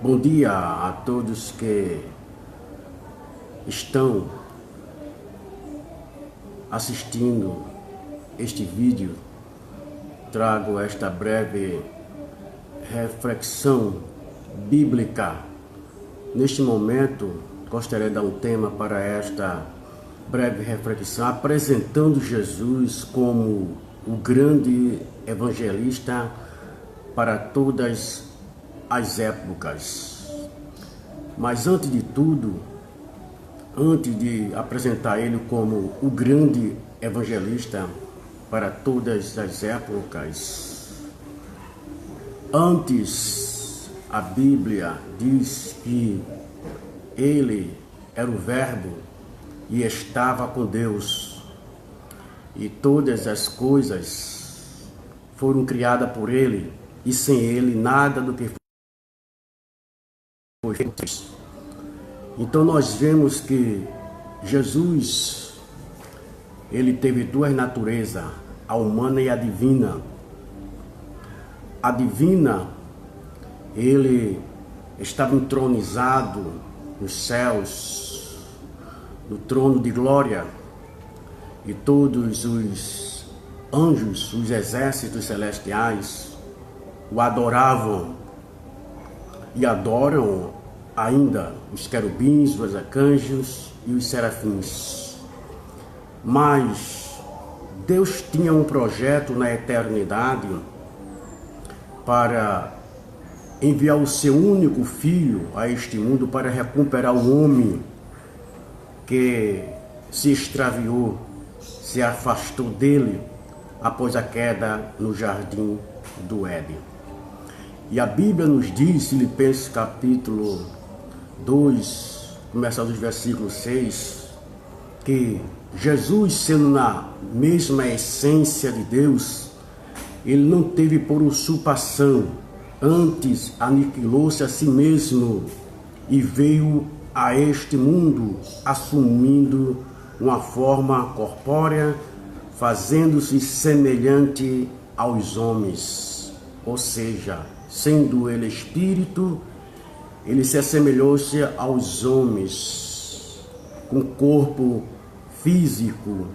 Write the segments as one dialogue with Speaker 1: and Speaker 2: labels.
Speaker 1: Bom dia a todos que estão assistindo este vídeo. Trago esta breve reflexão bíblica. Neste momento, gostaria de dar um tema para esta breve reflexão, apresentando Jesus como o grande evangelista para todas as épocas. Mas antes de tudo, antes de apresentar ele como o grande evangelista para todas as épocas, antes a Bíblia diz que ele era o Verbo e estava com Deus, e todas as coisas foram criadas por ele, e sem ele nada do que foi. Então nós vemos que Jesus, ele teve duas naturezas, a humana e a divina. A divina, ele estava entronizado nos céus, no trono de glória, e todos os anjos, os exércitos celestiais, o adoravam e adoram ainda os querubins, os arcanjos e os serafins. Mas Deus tinha um projeto na eternidade para enviar o seu único filho a este mundo para recuperar o homem que se extraviou, se afastou dele após a queda no jardim do Éden. E a Bíblia nos diz, Filipenses capítulo 2, começando dos versículos 6, que Jesus, sendo na mesma essência de Deus, ele não teve por usurpação, antes aniquilou-se a si mesmo e veio a este mundo assumindo uma forma corpórea, fazendo-se semelhante aos homens, ou seja, sendo ele espírito, ele se assemelhou-se aos homens, com corpo físico,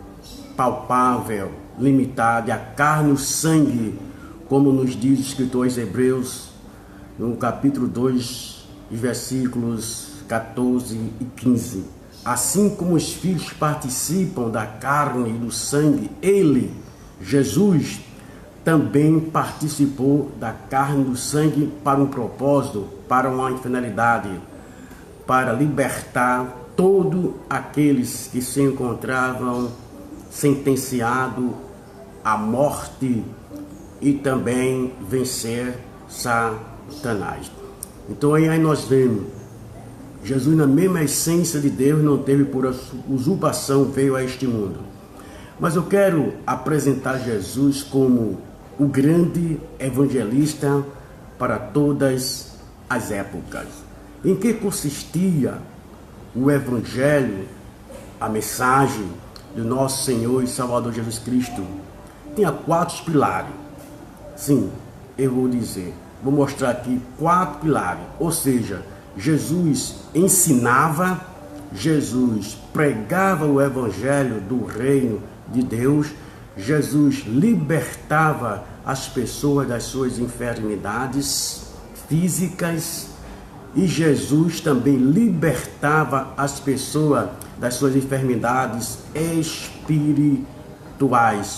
Speaker 1: palpável, limitado, a carne e o sangue, como nos diz o escritor aos Hebreus, no capítulo 2, versículos 14 e 15. Assim como os filhos participam da carne e do sangue, ele, Jesus, também participou da carne e do sangue para um propósito, para uma finalidade, para libertar todos aqueles que se encontravam sentenciados à morte e também vencer Satanás. Então aí nós vemos, Jesus na mesma essência de Deus, não teve por usurpação, veio a este mundo. Mas eu quero apresentar Jesus como o grande evangelista para todas as épocas. Em que consistia o evangelho, a mensagem do nosso Senhor e Salvador Jesus Cristo? Tinha 4 pilares. Sim, eu vou dizer, vou mostrar aqui 4 pilares. Ou seja, Jesus ensinava, Jesus pregava o evangelho do reino de Deus, Jesus libertava as pessoas das suas enfermidades físicas e Jesus também libertava as pessoas das suas enfermidades espirituais,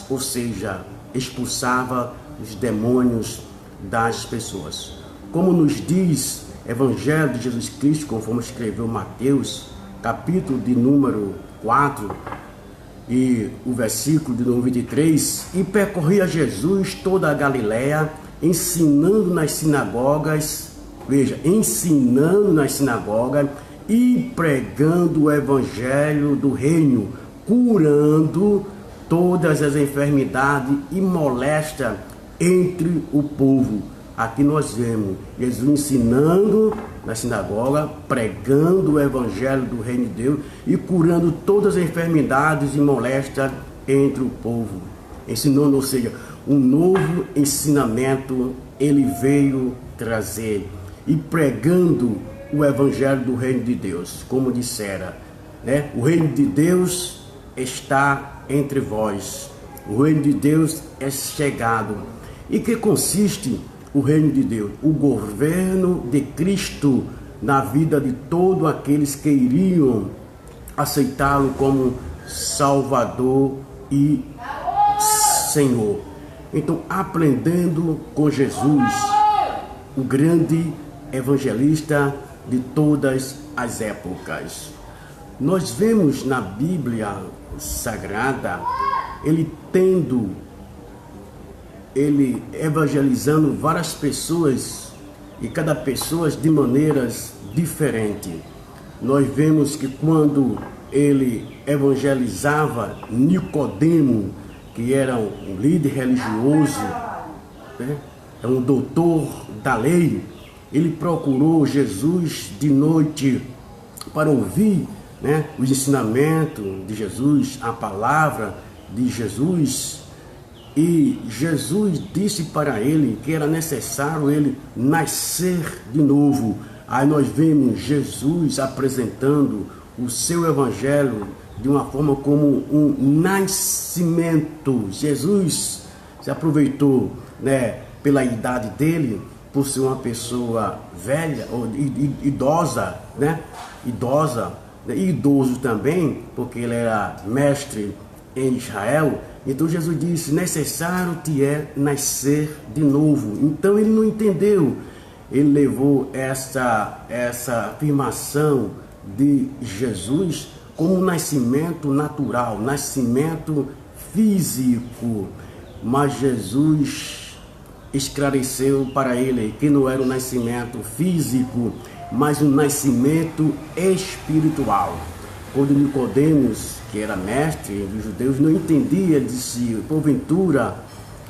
Speaker 1: ou seja, expulsava os demônios das pessoas. Como nos diz o Evangelho de Jesus Cristo, conforme escreveu Mateus, capítulo de número 4, e o versículo de número 23, e percorria Jesus toda a Galileia, ensinando nas sinagogas, veja, ensinando nas sinagogas e pregando o evangelho do reino, curando todas as enfermidades e moléstia entre o povo. Aqui nós vemos Jesus ensinando na sinagoga, pregando o evangelho do reino de Deus e curando todas as enfermidades e moléstias entre o povo. Ensinando, ou seja, um novo ensinamento ele veio trazer. e pregando o evangelho do reino de Deus, como dissera, né? O reino de Deus está entre vós, o reino de Deus é chegado. E que consiste o reino de Deus? O governo de Cristo na vida de todos aqueles que iriam aceitá-lo como Salvador e Senhor. Então, aprendendo com Jesus, o grande evangelista de todas as épocas. Nós vemos na Bíblia Sagrada ele evangelizando várias pessoas, e cada pessoa de maneiras diferentes. Nós vemos que quando ele evangelizava Nicodemo, que era um líder religioso, né? É um doutor da lei, ele procurou Jesus de noite para ouvir, né, os ensinamentos de Jesus, a palavra de Jesus. E Jesus disse para ele que era necessário ele nascer de novo. Aí nós vemos Jesus apresentando o seu evangelho de uma forma como um nascimento. Jesus se aproveitou, né, pela idade dele, por ser uma pessoa velha ou idosa, né? Idosa, e idoso também, porque ele era mestre em Israel. Então Jesus disse: necessário te é nascer de novo. Então ele não entendeu. Ele levou essa afirmação de Jesus como um nascimento natural, nascimento físico. Mas Jesus esclareceu para ele que não era um nascimento físico, mas um nascimento espiritual. Quando Nicodemos, que era mestre dos judeus, não entendia, disse: porventura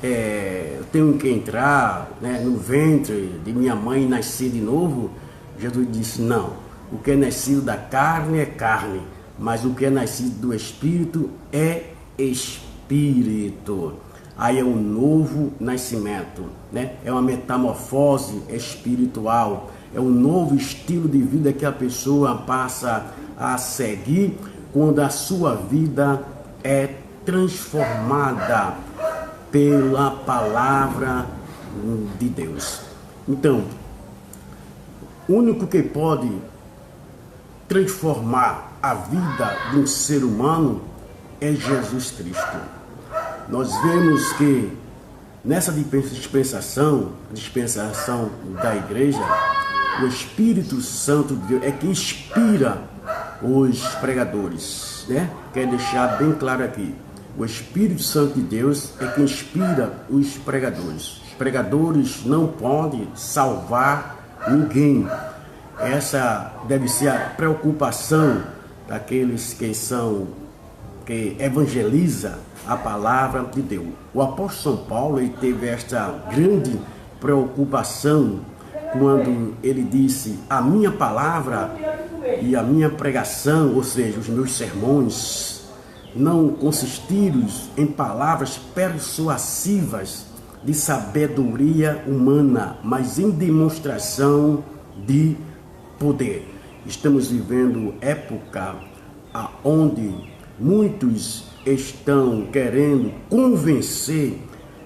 Speaker 1: eu tenho que entrar, né, no ventre de minha mãe e nascer de novo? Jesus disse: não, o que é nascido da carne é carne, mas o que é nascido do Espírito é Espírito. Aí é um novo nascimento, né? É uma metamorfose espiritual, é um novo estilo de vida que a pessoa passa a seguir quando a sua vida é transformada pela palavra de Deus. Então, o único que pode transformar a vida de um ser humano é Jesus Cristo. Nós vemos que nessa dispensação da igreja, o Espírito Santo de Deus é que inspira os pregadores, né? Quero deixar bem claro aqui: o Espírito Santo de Deus é que inspira os pregadores. Os pregadores não podem salvar ninguém. Essa deve ser a preocupação daqueles que evangeliza a palavra de Deus. O apóstolo São Paulo, ele teve esta grande preocupação quando ele disse: a minha palavra e a minha pregação, ou seja, os meus sermões, não consistiram em palavras persuasivas de sabedoria humana, mas em demonstração de poder. Estamos vivendo época onde muitos estão querendo convencer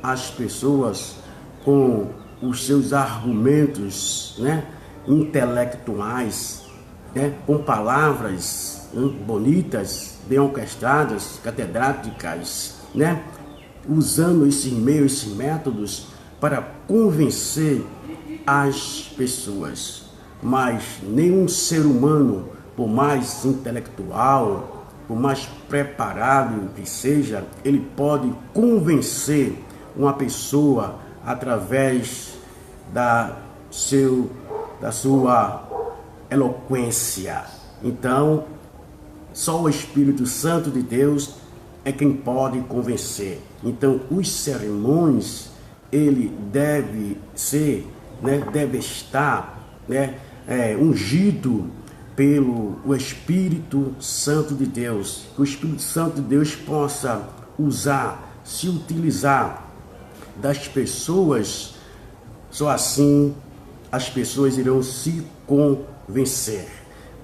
Speaker 1: as pessoas com os seus argumentos, né, intelectuais, né, com palavras, né, bonitas, bem orquestradas, catedráticas, né, usando esses meios, esses métodos para convencer as pessoas. Mas nenhum ser humano, por mais intelectual, por mais preparado que seja, ele pode convencer uma pessoa através da sua eloquência. Então, só o Espírito Santo de Deus é quem pode convencer. Então, os sermões, ele deve ser, né, deve estar, né, ungido pelo o Espírito Santo de Deus. Que o Espírito Santo de Deus possa se utilizar das pessoas. Só assim as pessoas irão se convencer.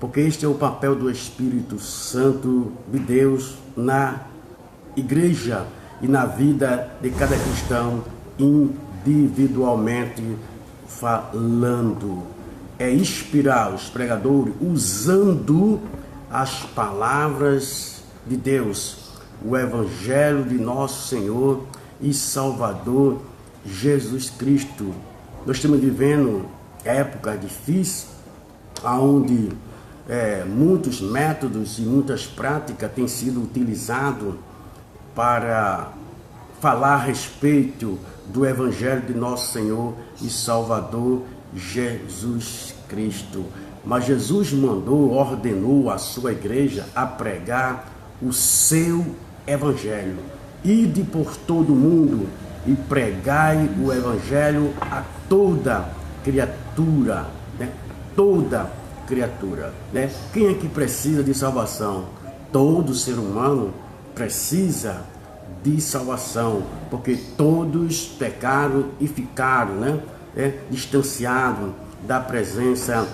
Speaker 1: Porque este é o papel do Espírito Santo de Deus na igreja e na vida de cada cristão individualmente falando. É inspirar os pregadores usando as palavras de Deus, o Evangelho de nosso Senhor e Salvador Jesus Cristo. Nós estamos vivendo época difícil, onde muitos métodos e muitas práticas têm sido utilizados para falar a respeito do Evangelho de nosso Senhor e Salvador Jesus Cristo. Mas Jesus ordenou a sua igreja a pregar o seu Evangelho. Ide por todo o mundo e pregai o Evangelho a toda criatura, né? Toda criatura, né? Quem é que precisa de salvação? Todo ser humano precisa de salvação, porque todos pecaram e ficaram, né? Distanciados da presença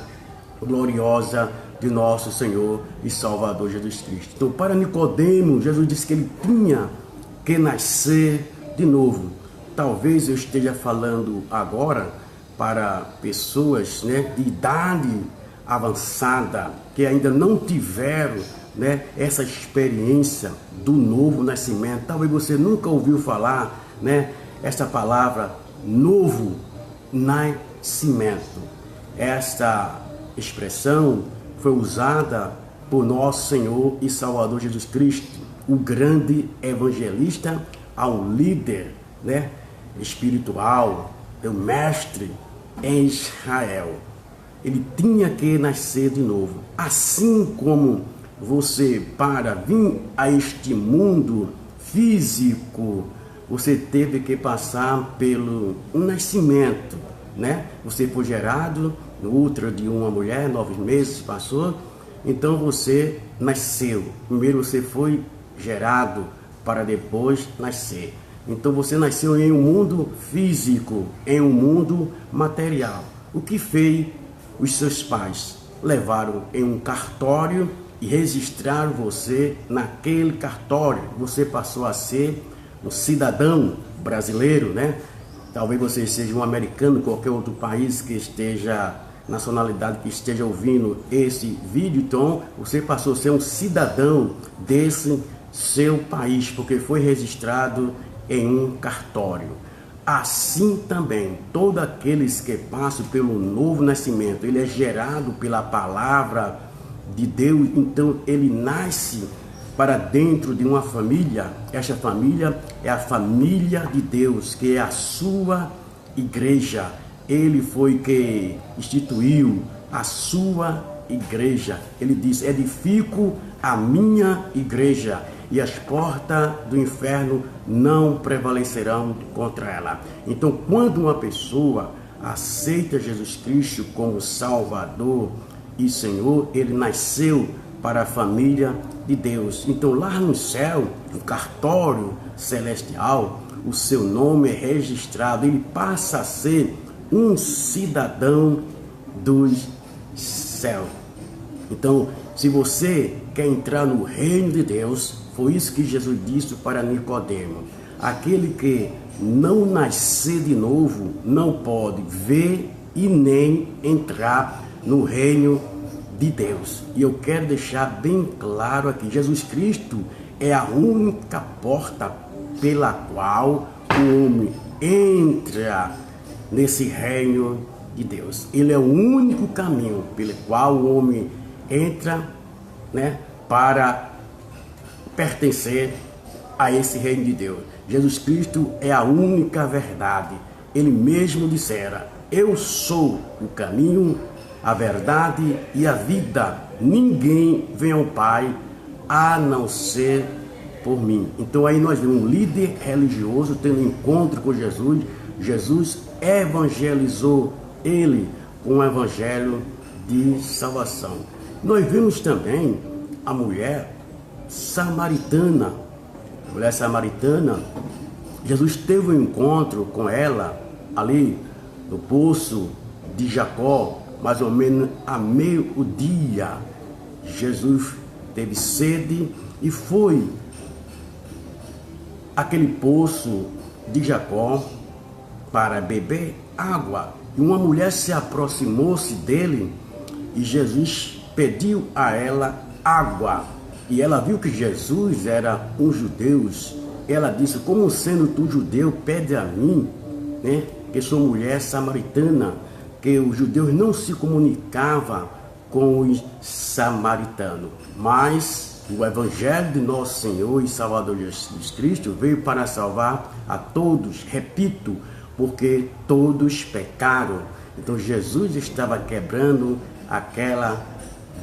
Speaker 1: gloriosa de nosso Senhor e Salvador Jesus Cristo. Então, para Nicodemo, Jesus disse que ele tinha que nascer de novo. Talvez eu esteja falando agora para pessoas, né, de idade avançada, que ainda não tiveram, né, essa experiência do novo nascimento. Talvez você nunca ouviu falar, né, essa palavra novo nascimento. Esta expressão foi usada por nosso Senhor e Salvador Jesus Cristo, o grande evangelista, ao líder, né, espiritual, o mestre em Israel. Ele tinha que nascer de novo. Assim como você, para vir a este mundo físico, você teve que passar pelo nascimento, né? Você foi gerado no útero de uma mulher, 9 meses passou, então você nasceu. Primeiro você foi gerado para depois nascer. Então você nasceu em um mundo físico, em um mundo material. O que fez os seus pais? Levaram em um cartório e registraram você naquele cartório. Você passou a ser um cidadão brasileiro, né? Talvez você seja um americano, qualquer outro país que esteja, nacionalidade que esteja ouvindo esse vídeo, então você passou a ser um cidadão desse seu país, porque foi registrado em um cartório. Assim também, todos aqueles que passam pelo novo nascimento, ele é gerado pela palavra de Deus, então ele nasce para dentro de uma família. Esta família é a família de Deus, que é a sua igreja. Ele foi que instituiu a sua igreja. Ele diz: edifico a minha igreja e as portas do inferno não prevalecerão contra ela. Então, quando uma pessoa aceita Jesus Cristo como Salvador e Senhor, ele nasceu para a família de Deus. Então, lá no céu, no cartório celestial, o seu nome é registrado, ele passa a ser um cidadão dos céus. Então, se você quer entrar no reino de Deus, foi isso que Jesus disse para Nicodemo: aquele que não nascer de novo não pode ver e nem entrar no reino de Deus. E eu quero deixar bem claro aqui: Jesus Cristo é a única porta pela qual o homem entra nesse reino de Deus. Ele é o único caminho pelo qual o homem entra, né, para pertencer a esse reino de Deus. Jesus Cristo é a única verdade. Ele mesmo dissera: eu sou o caminho, a verdade e a vida. Ninguém vem ao Pai a não ser por mim. Então aí nós vemos um líder religioso tendo encontro com Jesus. Jesus evangelizou ele com o evangelho de salvação. Nós vemos também a mulher samaritana. A mulher samaritana, Jesus teve um encontro com ela ali no poço de Jacó, mais ou menos a meio-dia. Jesus teve sede e foi àquele poço de Jacó para beber água. E uma mulher se aproximou-se dele e Jesus pediu a ela água. E ela viu que Jesus era um judeu. Ela disse: como sendo tu judeu, pede a mim, né, que sou mulher samaritana, que os judeus não se comunicavam com os samaritanos. Mas o Evangelho de nosso Senhor e Salvador Jesus Cristo veio para salvar a todos, repito, porque todos pecaram. Então Jesus estava quebrando aquela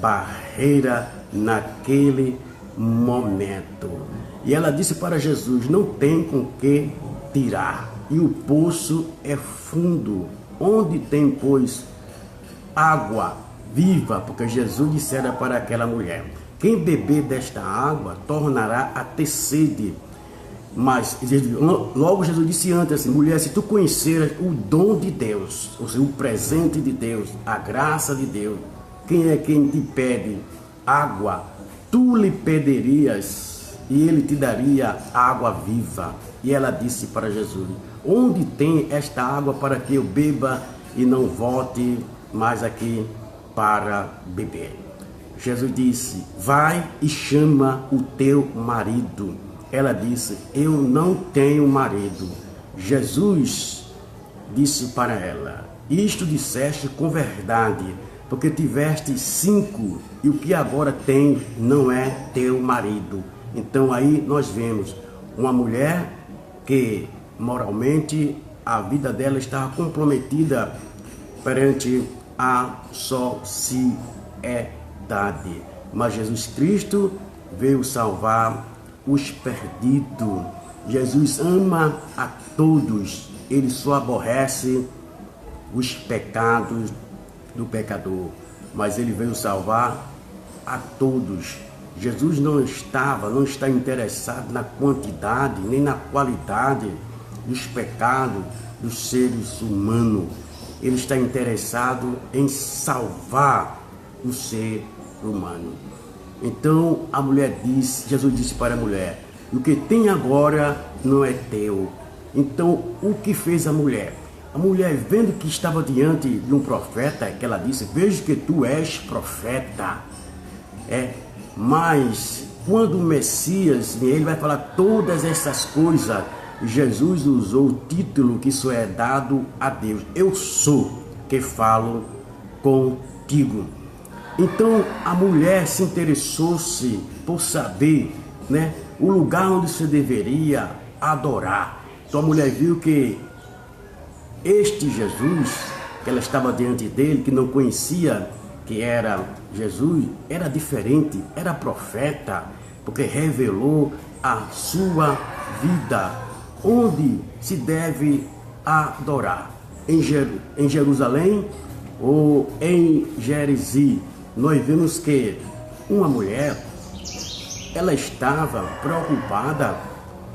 Speaker 1: barreira naquele momento. E ela disse para Jesus: não tem com que tirar, e o poço é fundo. Onde tem, pois, água viva? Porque Jesus dissera para aquela mulher: quem beber desta água tornará a ter sede. Mas logo Jesus disse antes assim: mulher, se tu conheceras o dom de Deus, ou seja, o presente de Deus, a graça de Deus, quem é quem te pede água, tu lhe pedirias e ele te daria água viva. E ela disse para Jesus: onde tem esta água para que eu beba e não volte mais aqui para beber? Jesus disse: vai e chama o teu marido. Ela disse: eu não tenho marido. Jesus disse para ela: isto disseste com verdade, porque tiveste 5 e o que agora tem não é teu marido. Então aí nós vemos uma mulher que moralmente a vida dela estava comprometida perante a sociedade. Mas Jesus Cristo veio salvar os perdidos. Jesus ama a todos, ele só aborrece os pecados do pecador, mas ele veio salvar a todos. Jesus não está interessado na quantidade nem na qualidade dos pecados dos seres humanos. Ele está interessado em salvar o ser humano. Então a mulher disse, Jesus disse para a mulher: o que tem agora não é teu. Então o que fez a mulher? A mulher, vendo que estava diante de um profeta, que ela disse: vejo que tu és profeta. Mas quando o Messias vier, ele vai falar todas essas coisas. Jesus usou o título que só é dado a Deus: eu sou que falo contigo. Então a mulher se interessou-se por saber, né, o lugar onde se deveria adorar. Então a mulher viu que este Jesus, que ela estava diante dele, que não conhecia que era Jesus, era diferente, era profeta, porque revelou a sua vida, onde se deve adorar, em Jerusalém ou em Gerizim. Nós vemos que uma mulher, ela estava preocupada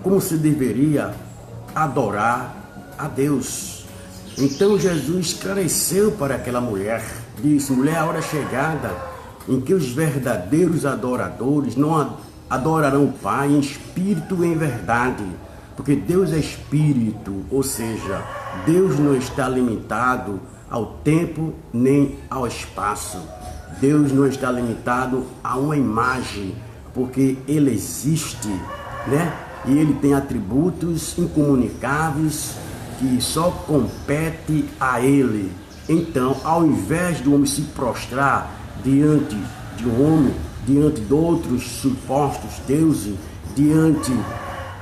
Speaker 1: como se deveria adorar a Deus. Então Jesus esclareceu para aquela mulher, disse: mulher, a hora é chegada em que os verdadeiros adoradores não adorarão o Pai em espírito e em verdade, porque Deus é espírito, ou seja, Deus não está limitado ao tempo nem ao espaço. Deus não está limitado a uma imagem, porque Ele existe, né? E Ele tem atributos incomunicáveis que só compete a Ele. Então, ao invés do homem se prostrar diante de um homem, diante de outros supostos deuses, diante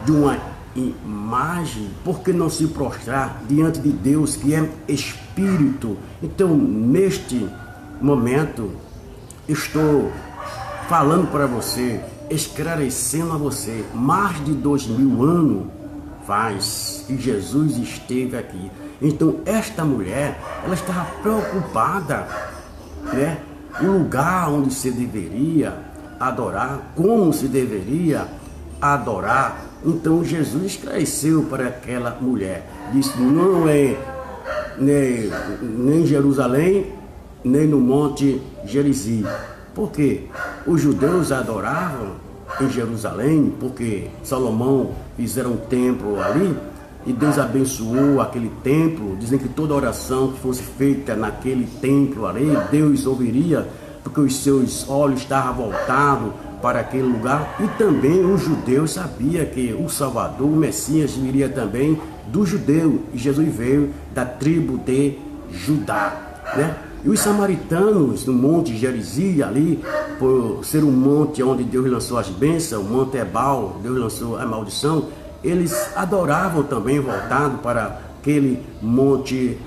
Speaker 1: de uma imagem, por que não se prostrar diante de Deus, que é Espírito? Então, neste momento, estou falando para você, esclarecendo a você, mais de 2000 anos faz que Jesus esteve aqui. Então esta mulher, ela estava preocupada, né? O lugar onde se deveria adorar, como se deveria adorar. Então Jesus esclareceu para aquela mulher, disse: não é nem em Jerusalém, nem no Monte Gerizim. Por quê? Os judeus adoravam em Jerusalém, porque Salomão fizeram um templo ali, e Deus abençoou aquele templo, dizendo que toda oração que fosse feita naquele templo ali, Deus ouviria, porque os seus olhos estavam voltados para aquele lugar. E também os judeus sabiam que o Salvador, o Messias, viria também do judeu, e Jesus veio da tribo de Judá, né? E os samaritanos no Monte Gerizim, ali, por ser um monte onde Deus lançou as bênçãos, o Monte Ebal, Deus lançou a maldição, eles adoravam também voltado para aquele monte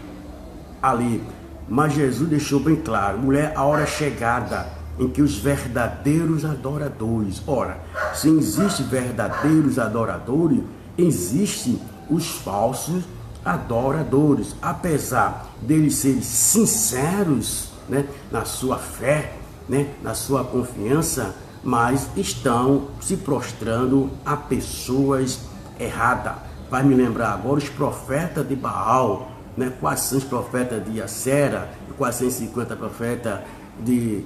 Speaker 1: ali. Mas Jesus deixou bem claro, mulher, a hora é chegada em que os verdadeiros adoradores, ora, se existem verdadeiros adoradores, existem os falsos adoradores, apesar deles serem sinceros, né, na sua fé, né, na sua confiança, mas estão se prostrando a pessoas erradas. Vai me lembrar agora os profetas de Baal, né, 400 profetas de Acera, 450 profetas de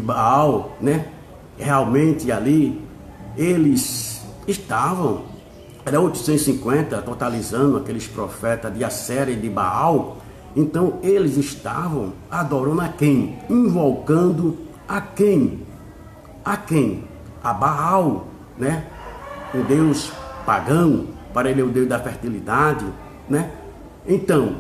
Speaker 1: Baal, né? Realmente ali eles estavam, era 850, totalizando aqueles profetas de Acera e de Baal. Então eles estavam adorando a quem? Invocando a quem? A quem? A Baal, né? Um deus pagão, para ele é o deus da fertilidade, né? Então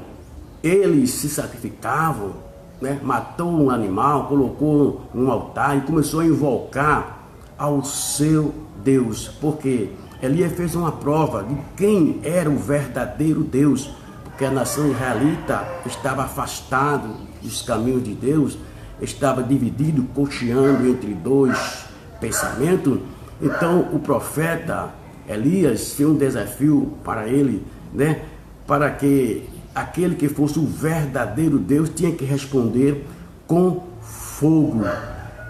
Speaker 1: eles se sacrificavam, né? Matou um animal, colocou um altar e começou a invocar ao seu Deus, porque Elias fez uma prova de quem era o verdadeiro Deus, porque a nação israelita estava afastada dos caminhos de Deus, estava dividido, cocheando entre dois pensamentos. Então o profeta Elias fez um desafio para ele, né? Para que aquele que fosse o verdadeiro Deus tinha que responder com fogo.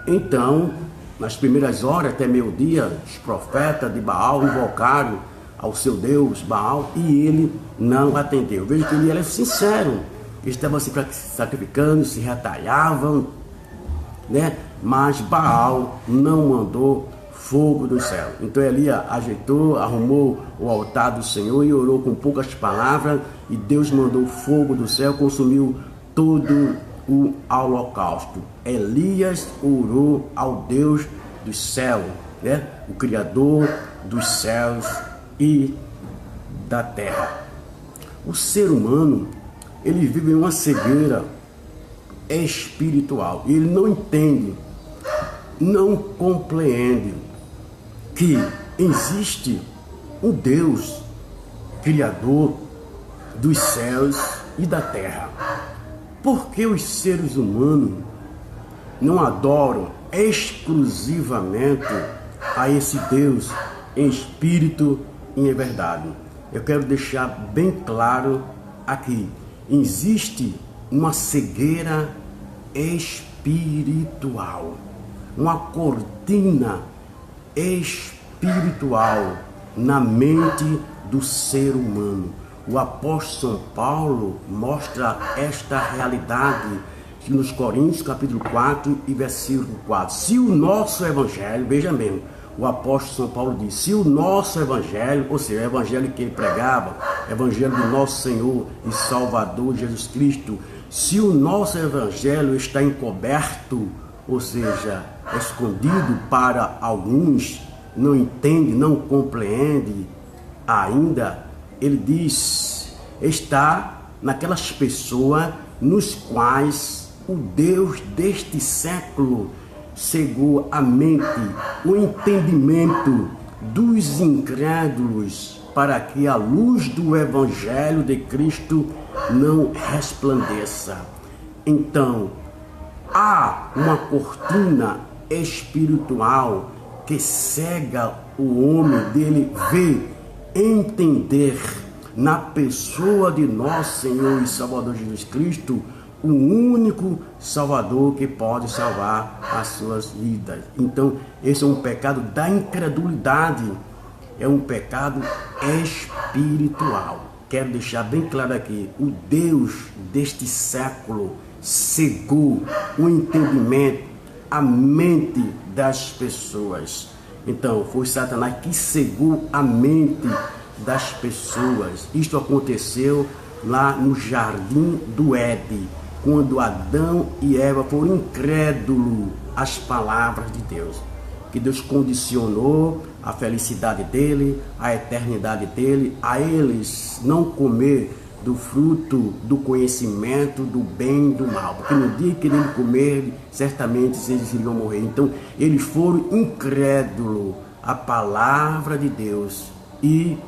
Speaker 1: Então, nas primeiras horas, até meio-dia, os profetas de Baal invocaram ao seu Deus, Baal, e ele não atendeu. Veja que ele era sincero, estavam se sacrificando, se retalhavam, né? Mas Baal não mandou fogo do céu. Então Elias ajeitou, arrumou o altar do Senhor e orou com poucas palavras, e Deus mandou fogo do céu, consumiu todo o holocausto. Elias orou ao Deus do céu, né? O Criador dos céus e da terra. O ser humano, ele vive em uma cegueira espiritual. Ele não entende, não compreende que existe um Deus Criador dos céus e da terra. Por que os seres humanos não adoram exclusivamente a esse Deus em espírito e em verdade? Eu quero deixar bem claro aqui, existe uma cegueira espiritual, uma cortina espiritual na mente do ser humano. O apóstolo São Paulo mostra esta realidade nos Coríntios capítulo 4 e versículo 4. Se o nosso evangelho, veja mesmo, o apóstolo São Paulo diz, se o nosso evangelho, ou seja, o evangelho que ele pregava, evangelho do nosso Senhor e Salvador Jesus Cristo, se o nosso evangelho está encoberto, ou seja, escondido para alguns, não entende, não compreende ainda, ele diz, está naquelas pessoas nos quais o Deus deste século cegou a mente, o entendimento dos incrédulos, para que a luz do Evangelho de Cristo não resplandeça. Então, há uma cortina espiritual que cega o homem dele ver, entender na pessoa de nosso Senhor e Salvador Jesus Cristo o único Salvador que pode salvar as suas vidas. Então, esse é um pecado da incredulidade, é um pecado espiritual. quero deixar bem claro aqui, o Deus deste século cegou o entendimento, a mente das pessoas. Então, foi Satanás que cegou a mente das pessoas. Isto aconteceu lá no jardim do Éden, quando Adão e Eva foram incrédulos às palavras de Deus, que Deus condicionou a felicidade dele, a eternidade dele, a eles não comer do fruto do conhecimento do bem e do mal, porque no dia que ele comer, certamente eles iriam morrer. Então, eles foram incrédulos à palavra de Deus e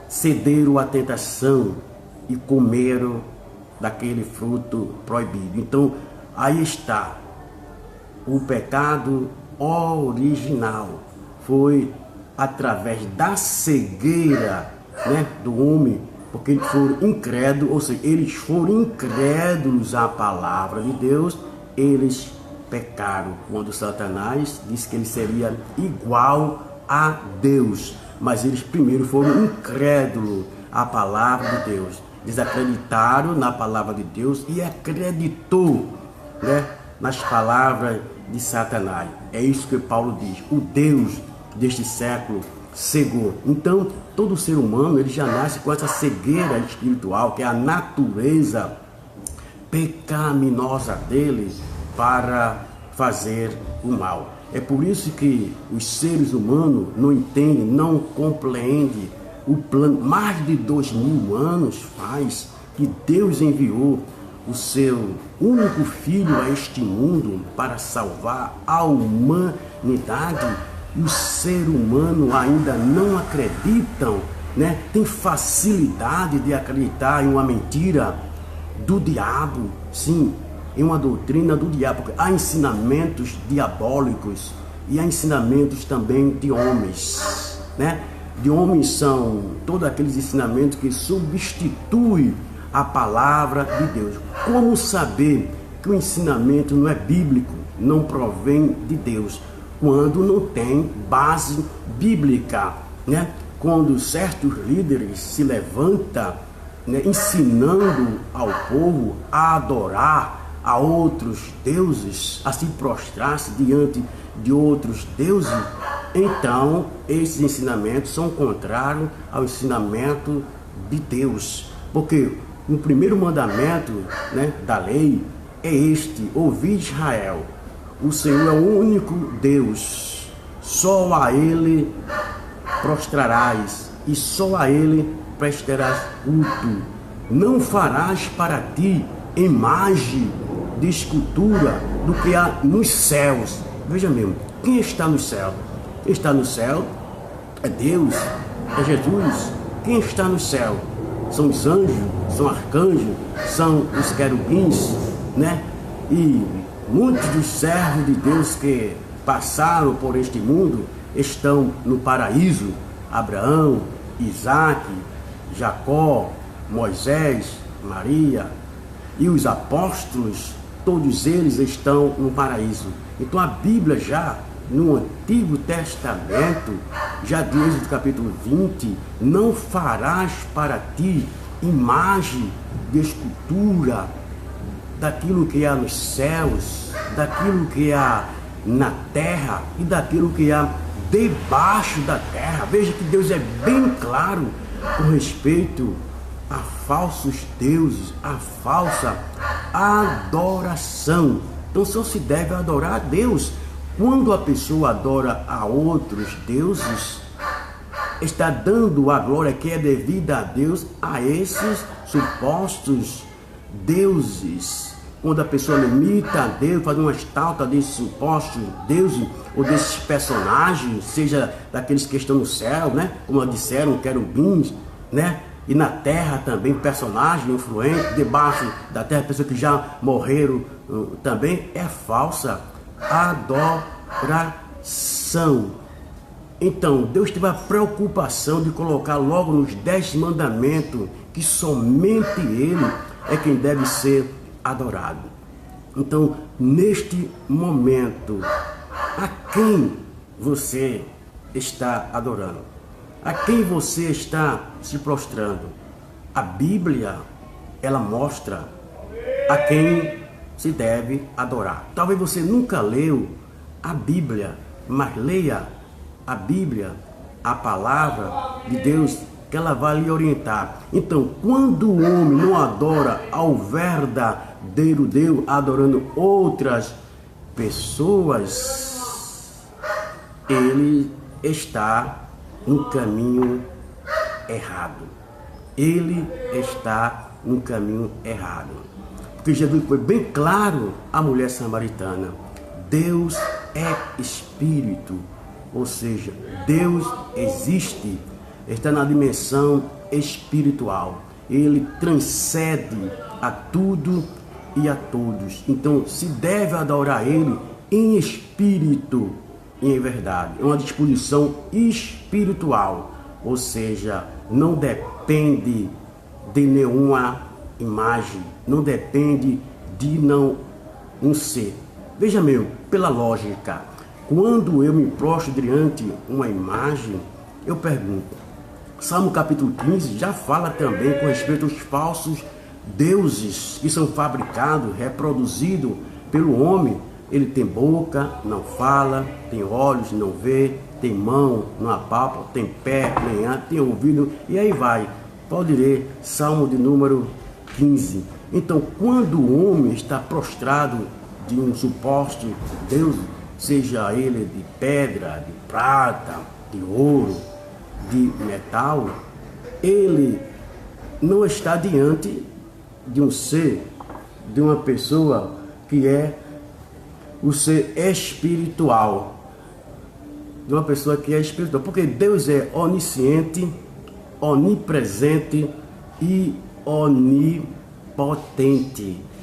Speaker 1: cederam à tentação e comeram daquele fruto proibido. Então, aí está o pecado original. Foi através da cegueira, né, do homem, porque eles foram incrédulos, ou seja, eles foram incrédulos à palavra de Deus, eles pecaram. Quando Satanás disse que ele seria igual a Deus, mas eles primeiro foram incrédulos à palavra de Deus. Desacreditaram na palavra de Deus e acreditou, né, nas palavras de Satanás. É isso que Paulo diz, o Deus deste século cegou. Então, todo ser humano ele já nasce com essa cegueira espiritual, que é a natureza pecaminosa dele para fazer o mal. É por isso que os seres humanos não entendem, não compreendem o plano. Mais de 2000 anos faz que Deus enviou o seu único filho a este mundo para salvar a humanidade. E o ser humano ainda não acreditam, né? Tem facilidade de acreditar em uma mentira do diabo, sim, em uma doutrina do diabo, porque há ensinamentos diabólicos e há ensinamentos também de homens, né? De homens são todos aqueles ensinamentos que substituem a palavra de Deus. Como saber que o ensinamento não é bíblico, não provém de Deus? Quando não tem base bíblica, né? Quando certos líderes se levantam, né, ensinando ao povo a adorar a outros deuses, a se prostrar-se diante de outros deuses, então esses ensinamentos são contrários ao ensinamento de Deus. Porque o primeiro mandamento, né, da lei é este: ouvi Israel, o Senhor é o único Deus, só a Ele prostrarás e só a Ele prestarás culto. Não farás para ti imagem de escultura do que há nos céus. Veja mesmo, quem está no céu? Quem está no céu é Deus, é Jesus. Quem está no céu? São os anjos, são arcanjos, são os querubins, né? E muitos dos servos de Deus que passaram por este mundo estão no paraíso. Abraão, Isaac, Jacó, Moisés, Maria e os apóstolos, todos eles estão no paraíso. Então a Bíblia já no Antigo Testamento já diz no capítulo 20: não farás para ti imagem de escultura daquilo que há nos céus, daquilo que há na terra e daquilo que há debaixo da terra. Veja que Deus é bem claro com respeito a falsos deuses, a falsa adoração. Então só se deve adorar a Deus. Quando a pessoa adora a outros deuses, está dando a glória que é devida a Deus a esses supostos deuses. Quando a pessoa limita a Deus, faz uma estátua desses supostos deuses ou desses personagens, seja daqueles que estão no céu, né? Como disseram, querubins, né? E na terra também personagens influentes, debaixo da terra, pessoas que já morreram também, é falsa adoração. Então, Deus teve a preocupação de colocar logo nos 10 mandamentos que somente Ele é quem deve ser adorado. Então, neste momento, a quem você está adorando? A quem você está se prostrando? A Bíblia, ela mostra a quem se deve adorar. Talvez você nunca leu a Bíblia, mas leia a Bíblia, a palavra de Deus, que ela vai lhe orientar. Então, quando o homem não adora ao verdadeiro Deus, adorando outras pessoas, ele está no caminho errado. Ele está no caminho errado. Porque Jesus foi bem claro à mulher samaritana. Deus é espírito, ou seja, Deus existe, está na dimensão espiritual. Ele transcende a tudo e a todos. Então se deve adorar Ele em espírito e em verdade. É uma disposição espiritual, ou seja, não depende de nenhuma imagem, não depende de um ser. Veja meu, pela lógica, quando eu me prostro diante uma imagem, eu pergunto, Salmo capítulo 15 já fala também com respeito aos falsos deuses que são fabricados, reproduzidos pelo homem. Ele tem boca, não fala, tem olhos, não vê, tem mão, não apalpa, tem pé, nem anda, tem ouvido, e aí vai. Pode ler Salmo de número 15. Então, quando o homem está prostrado de um suposto Deus, seja ele de pedra, de prata, de ouro, de metal, ele não está diante de um ser, de uma pessoa que é o ser espiritual, de uma pessoa que é espiritual, porque Deus é onisciente, onipresente e onipotente.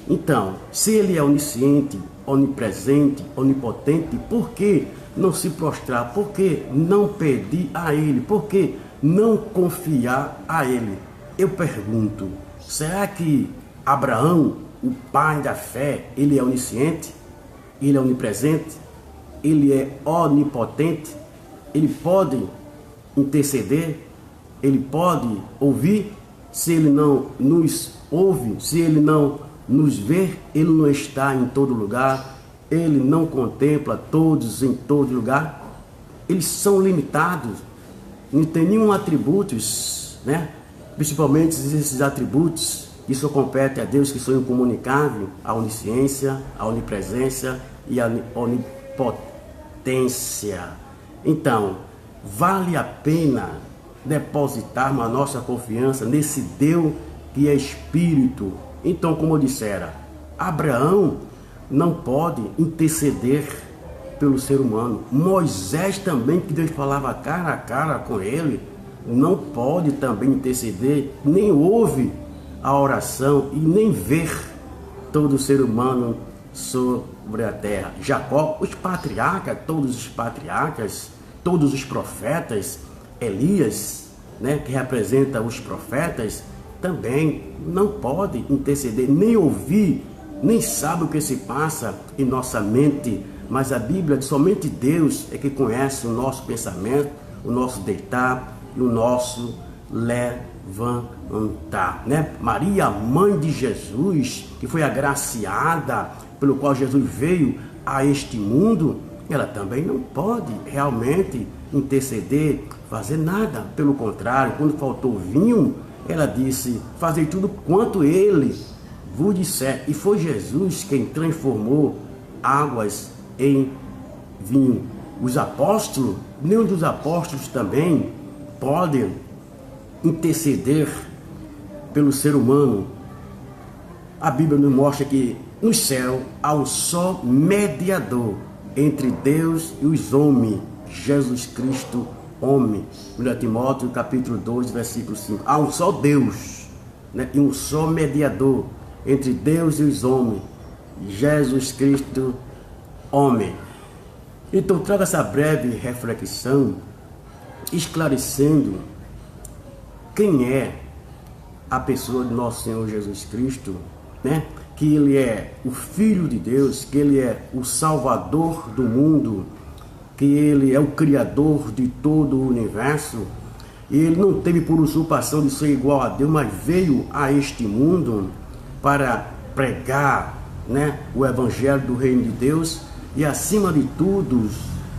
Speaker 1: Então, se ele é onisciente, onipresente, onipotente, por que não se prostrar? Por que não pedir a Ele? Por que não confiar a Ele? Eu pergunto, será que Abraão, o pai da fé, ele é onisciente? Ele é onipresente? Ele é onipotente? Ele pode interceder? Ele pode ouvir? Se ele não nos ouve, se ele não nos vê, ele não está em todo lugar, ele não contempla todos em todo lugar. Eles são limitados, não tem nenhum atributos, né? Principalmente esses atributos que só competem a Deus, que são incomunicáveis, a onisciência, a onipresença e a onipotência. Então, vale a pena depositarmos a nossa confiança nesse Deus que é Espírito. Então, como eu dissera, Abraão não pode interceder pelo ser humano. Moisés também, que Deus falava cara a cara com ele, não pode também interceder, nem ouve a oração e nem ver todo ser humano sobre a terra. Jacó, os patriarcas, todos os profetas, Elias, né, que representa os profetas, também não pode interceder, nem ouvir, nem sabe o que se passa em nossa mente. Mas a Bíblia diz, somente Deus é que conhece o nosso pensamento, o nosso deitar e o nosso levantar, né? Maria, mãe de Jesus, que foi agraciada, pelo qual Jesus veio a este mundo, ela também não pode realmente interceder, fazer nada. Pelo contrário, quando faltou vinho, ela disse, fazei tudo quanto ele vos disser. E foi Jesus quem transformou águas em vinho. Os apóstolos, nenhum dos apóstolos também podem interceder pelo ser humano. A Bíblia nos mostra que no céu há um só mediador entre Deus e os homens, Jesus Cristo, homem. 1 Timóteo capítulo 2, versículo 5. Há um só Deus, né? E um só mediador entre Deus e os homens, Jesus Cristo, homem. Então trago essa breve reflexão, esclarecendo quem é a pessoa de nosso Senhor Jesus Cristo, né? Que Ele é o Filho de Deus, que Ele é o Salvador do mundo, que Ele é o Criador de todo o universo, E ele não teve por usurpação de ser igual a Deus, mas veio a este mundo para pregar, né, o evangelho do reino de Deus e, acima de tudo,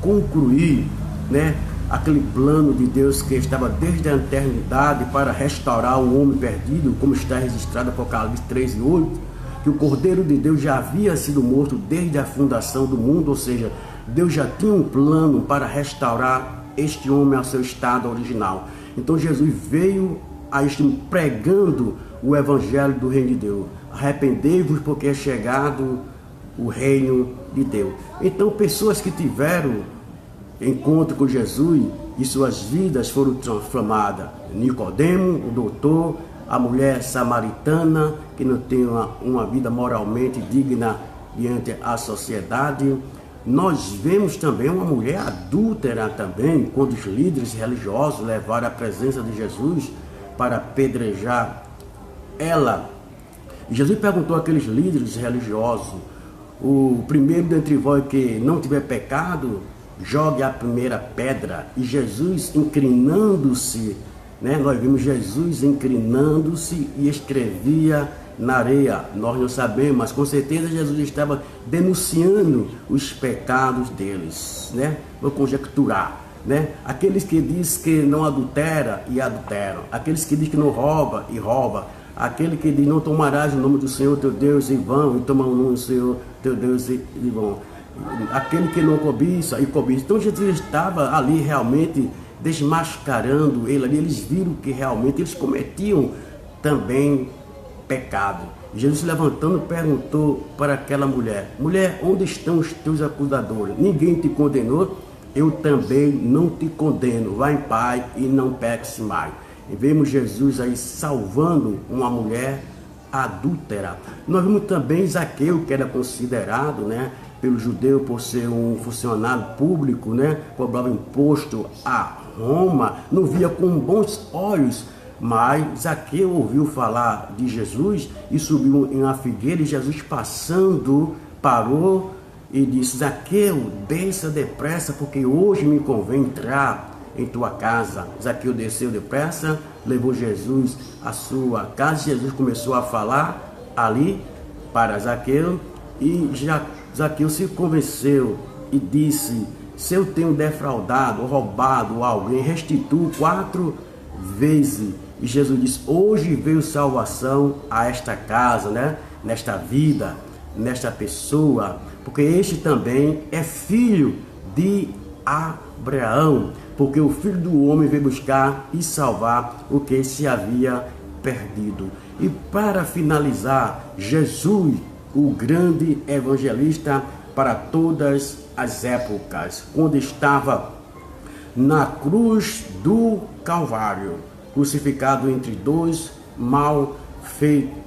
Speaker 1: concluir, né, aquele plano de Deus que estava desde a eternidade para restaurar o homem perdido, como está registrado em Apocalipse 3:8, que o Cordeiro de Deus já havia sido morto desde a fundação do mundo, ou seja, Deus já tinha um plano para restaurar este homem ao seu estado original. Então Jesus veio a este mundo pregando o evangelho do reino de Deus. Arrependei-vos porque é chegado o reino de Deus. Então pessoas que tiveram encontro com Jesus e suas vidas foram transformadas. Nicodemo, o doutor, a mulher samaritana que não tem uma vida moralmente digna diante da sociedade. Nós vemos também uma mulher adúltera também, quando os líderes religiosos levaram a presença de Jesus para apedrejar ela. E Jesus perguntou àqueles líderes religiosos: o primeiro dentre vós que não tiver pecado, jogue a primeira pedra. E Jesus inclinando-se, né? Nós vimos Jesus inclinando-se e escrevia na areia. Nós não sabemos, mas com certeza Jesus estava denunciando os pecados deles, né? Vou conjecturar, né? Aqueles que dizem que não adultera e adulteram, aqueles que dizem que não rouba e rouba, aquele que diz não tomarás o nome do Senhor teu Deus em vão e toma o nome do Senhor teu Deus em vão, aquele que não cobiça e cobiça. Então Jesus estava ali realmente desmascarando ele ali. Eles viram que realmente eles cometiam também pecado. Jesus se levantando perguntou para aquela mulher: mulher, onde estão os teus acusadores? Ninguém te condenou? Eu também não te condeno. Vá em paz e não peques mais. E vemos Jesus aí salvando uma mulher adúltera. Nós vimos também Zaqueu, que era considerado, né, pelo judeu por ser um funcionário público, né, cobrava imposto a Roma, não via com bons olhos. Mas Zaqueu ouviu falar de Jesus e subiu em uma figueira, e Jesus passando parou e disse: Zaqueu, desça depressa, porque hoje me convém entrar em tua casa. Zaqueu desceu depressa, levou Jesus à sua casa. Jesus começou a falar ali para Zaqueu, e Zaqueu se convenceu e disse: se eu tenho defraudado ou roubado alguém, restituo 4 vezes. E Jesus disse: hoje veio salvação a esta casa, né? Nesta vida, nesta pessoa, porque este também é filho de Abraão, porque o Filho do Homem veio buscar e salvar o que se havia perdido. E para finalizar, Jesus, o grande evangelista para todas as épocas, quando estava na cruz do Calvário, crucificado entre 2 malfeitores,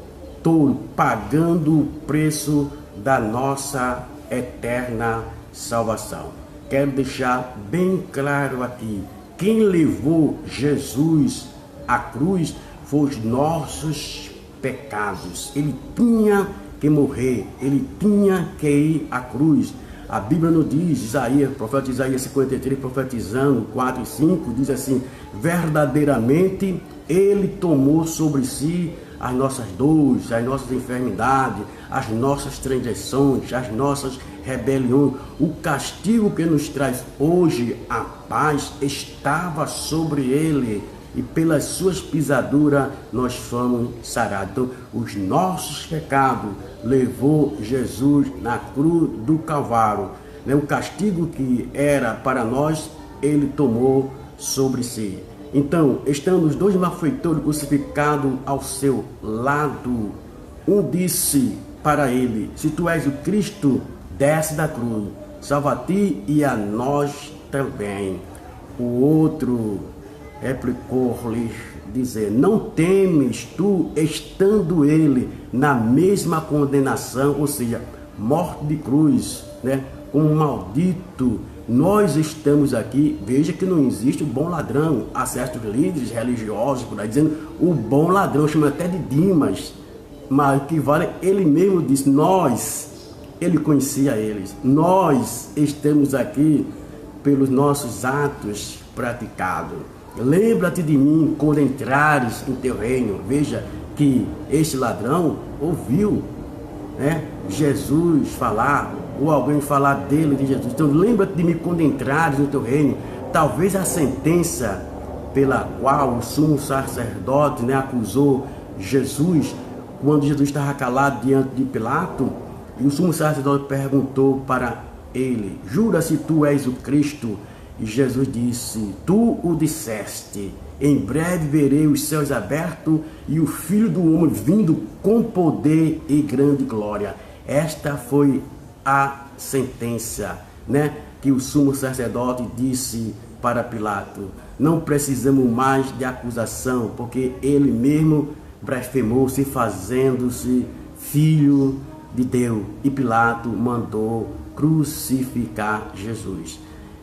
Speaker 1: pagando o preço da nossa eterna salvação. Quero deixar bem claro aqui: quem levou Jesus à cruz foi os nossos pecados. Ele tinha que morrer, ele tinha que ir à cruz. A Bíblia nos diz, Isaías, o profeta Isaías 53, profetizando 4 e 5, diz assim: verdadeiramente ele tomou sobre si as nossas dores, as nossas enfermidades, as nossas transgressões, as nossas rebeliões. O castigo que nos traz hoje a paz estava sobre ele, e pelas suas pisaduras nós fomos sarados. Então, os nossos pecados levou Jesus na cruz do Calvário, né? O castigo que era para nós, ele tomou sobre si. Então, estando os 2 malfeitores crucificados ao seu lado, um disse para ele: se tu és o Cristo, desce da cruz, salva a ti e a nós também. O outro replicou-lhe, dizer: não temes tu, estando ele na mesma condenação, ou seja, morte de cruz, né? Um maldito. Nós estamos aqui. Veja que não existe o bom ladrão. Há certos líderes religiosos por aí dizendo o bom ladrão, chama até de Dimas, mas o que vale, ele mesmo disse: nós, ele conhecia eles, nós estamos aqui pelos nossos atos praticados. Lembra-te de mim quando entrares em teu reino. Veja que este ladrão ouviu, né, Jesus falar, ou alguém falar dele, de Jesus. Então lembra-te de mim quando entrares no teu reino. Talvez a sentença pela qual o sumo sacerdote, né, acusou Jesus, quando Jesus estava calado diante de Pilato, e o sumo sacerdote perguntou para ele: jura se tu és o Cristo? E Jesus disse: tu o disseste. Em breve verei os céus abertos e o Filho do Homem vindo com poder e grande glória. Esta foi a sentença, né, que o sumo sacerdote disse para Pilato. Não precisamos mais de acusação, porque ele mesmo blasfemou-se, fazendo-se filho de Deus. E Pilato mandou crucificar Jesus.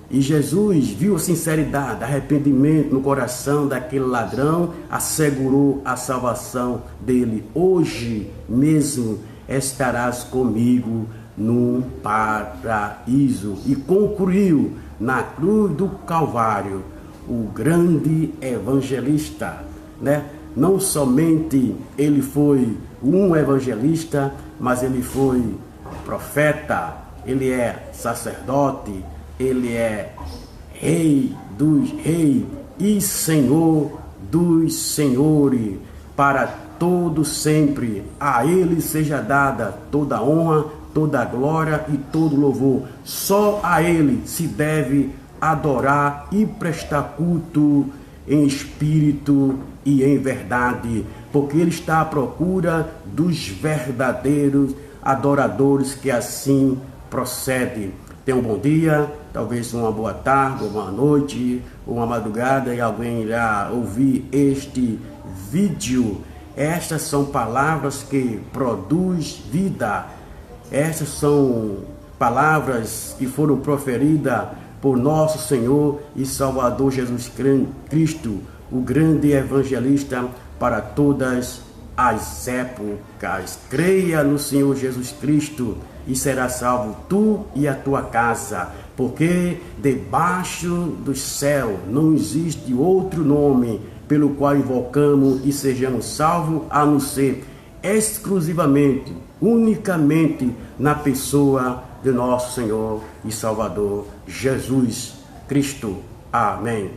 Speaker 1: E Jesus viu a sinceridade, arrependimento no coração daquele ladrão, assegurou a salvação dele. Hoje mesmo estarás comigo no paraíso. E concluiu na cruz do Calvário o grande evangelista, né? Não somente ele foi um evangelista, mas ele foi profeta, ele é sacerdote, ele é rei dos reis e senhor dos senhores, para todo sempre. A ele seja dada toda a honra, toda a glória e todo louvor. Só a ele se deve adorar e prestar culto em espírito e em verdade, porque ele está à procura dos verdadeiros adoradores que assim procedem. Tenha um bom dia, talvez uma boa tarde, uma boa noite, uma madrugada, e alguém irá ouvir este vídeo. Estas são palavras que produzem vida. Essas são palavras que foram proferidas por nosso Senhor e Salvador Jesus Cristo, o grande evangelista para todas as épocas. Creia no Senhor Jesus Cristo e será salvo tu e a tua casa, porque debaixo do céu não existe outro nome pelo qual invocamos e sejamos salvos, a não ser exclusivamente, unicamente na pessoa de nosso Senhor e Salvador Jesus Cristo. Amém.